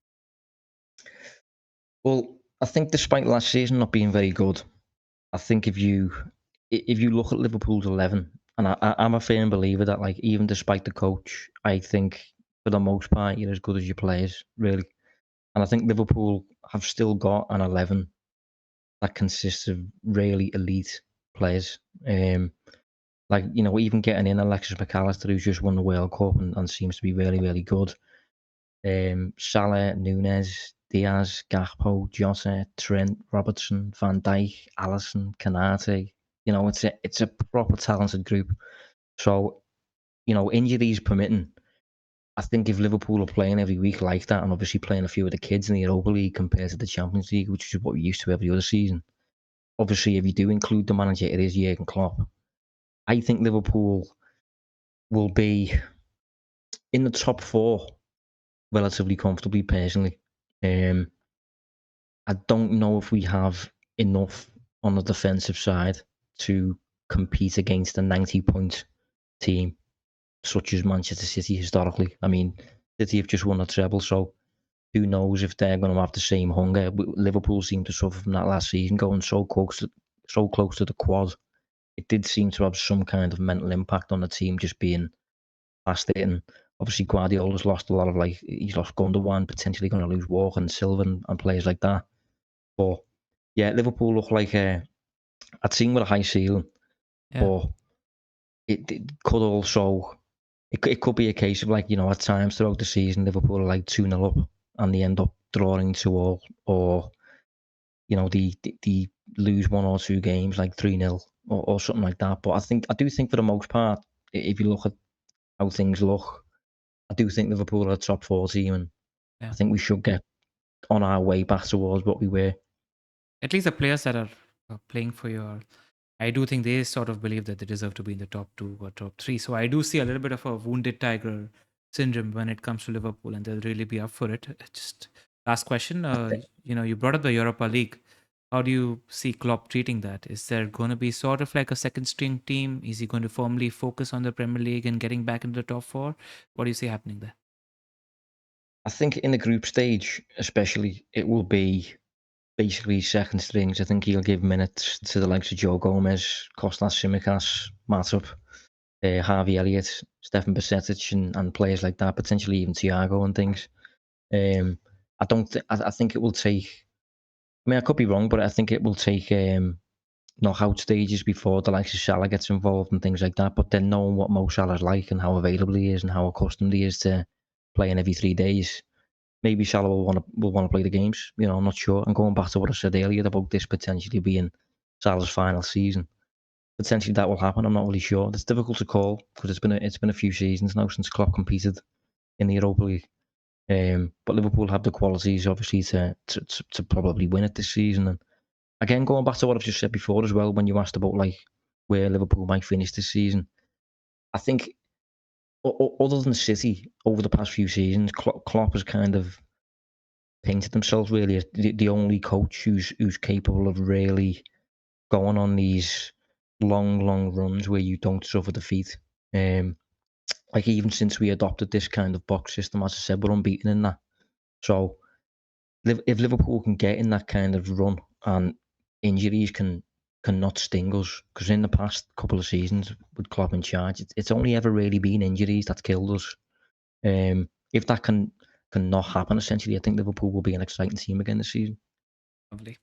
Well, I think despite last season not being very good, I think if you look at Liverpool's 11, and I'm a firm believer that, like, even despite the coach, I think for the most part you're as good as your players, really. And I think Liverpool have still got an 11 that consists of really elite players. Even getting in Alexis McAllister, who's just won the World Cup and seems to be really, really good. Salah, Nunes, Diaz, Gakpo, Jota, Trent, Robertson, Van Dijk, Alisson, Kanate. It's a proper talented group. So, injuries permitting, I think if Liverpool are playing every week like that, and obviously playing a few of the kids in the Europa League compared to the Champions League, which is what we used to every other season. Obviously, if you do include the manager, it is Jurgen Klopp. I think Liverpool will be in the top 4 relatively comfortably, personally. I don't know if we have enough on the defensive side to compete against a 90-point team such as Manchester City historically. I mean, City have just won a treble, so who knows if they're going to have the same hunger. Liverpool seemed to suffer from that last season, going so close to the quad. It did seem to have some kind of mental impact on the team just being past it. And obviously, Guardiola's lost a lot of he's lost Gundogan, potentially going to lose Walker and Silva and players like that. But yeah, Liverpool look like a team with a high ceiling, but it could also it could be a case of at times throughout the season Liverpool are like 2-0 up and they end up drawing 2-2, or they lose 1 or 2 games like 3-0 or something like that. But I do think for the most part, if you look at how things look, I do think Liverpool are a top 4 team, and I think we should get on our way back towards what we were. At least the players that are playing for your, I do think they sort of believe that they deserve to be in the top 2 or top 3. So I do see a little bit of a wounded tiger syndrome when it comes to Liverpool, and they'll really be up for it. Just last question, you brought up the Europa League. How do you see Klopp treating that? Is there going to be sort of like a second string team? Is he going to firmly focus on the Premier League and getting back into the top 4? What do you see happening there? I think in the group stage, especially, it will be basically second strings. I think he'll give minutes to the likes of Joe Gomez, Kostas Tsimikas, Matip, Harvey Elliott, Stefan Bajcetic, and players like that. Potentially even Thiago and things. I don't. I think it will take. I mean, I could be wrong, but I think it will take knockout stages before the likes of Salah gets involved and things like that. But then knowing what Mo Salah's like and how available he is and how accustomed he is to playing every 3 days, maybe Salah will want to play the games. I'm not sure. And going back to what I said earlier about this potentially being Salah's final season, potentially that will happen. I'm not really sure. It's difficult to call because it's been a few seasons now since Klopp competed in the Europa League. But Liverpool have the qualities, obviously, to probably win it this season. And again, going back to what I've just said before as well, when you asked about where Liverpool might finish this season, I think other than City over the past few seasons, Klopp has kind of painted themselves really as the only coach who's capable of really going on these long runs where you don't suffer defeat. Even since we adopted this kind of box system, as I said, we're unbeaten in that. So if Liverpool can get in that kind of run and injuries can not sting us, because in the past couple of seasons with Klopp in charge, it's only ever really been injuries that's killed us. If that can not happen, essentially, I think Liverpool will be an exciting team again this season. Lovely.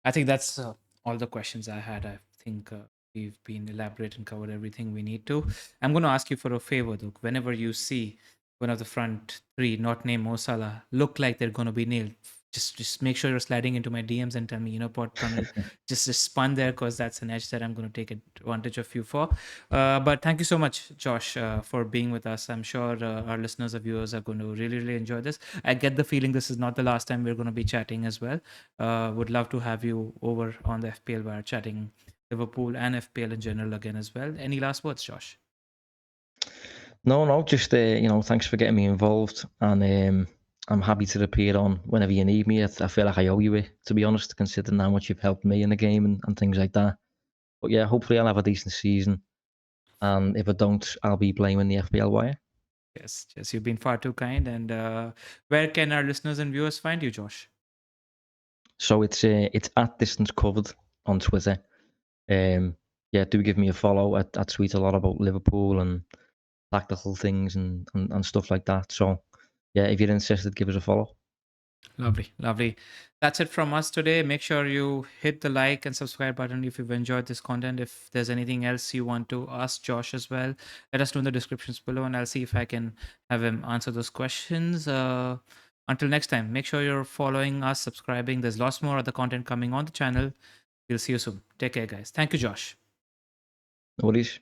I think that's all the questions I had. I think we've been elaborate and covered everything we need to. I'm going to ask you for a favor, though. Whenever you see one of the front 3, not named Mo Salah, look like they're going to be nailed, just make sure you're sliding into my DMs and tell me, Tunnel, just spun there, because that's an edge that I'm going to take advantage of you for. But thank you so much, Josh, for being with us. I'm sure our listeners or viewers are going to really, really enjoy this. I get the feeling this is not the last time we're going to be chatting as well. Would love to have you over on the FPL Wire chatting Liverpool and FPL in general again as well. Any last words, Josh? No, just thanks for getting me involved, and I'm happy to appear on whenever you need me. I feel like I owe you it, to be honest, considering how much you've helped me in the game and things like that. But yeah, hopefully I'll have a decent season, and if I don't, I'll be blaming the FPL Wire. Yes, you've been far too kind. And where can our listeners and viewers find you, Josh? So it's at Distance Covered on Twitter. Yeah, do give me a follow. I tweet a lot about Liverpool and tactical things and stuff like that. So yeah, if you're interested, give us a follow. Lovely. That's it from us today. Make sure you hit the like and subscribe button if you've enjoyed this content. If there's anything else you want to ask Josh as well, let us know in the descriptions below, and I'll see if I can have him answer those questions. Until next time, make sure you're following us, subscribing. There's lots more other content coming on the channel. We'll see you soon. Take care, guys. Thank you, Josh. No worries.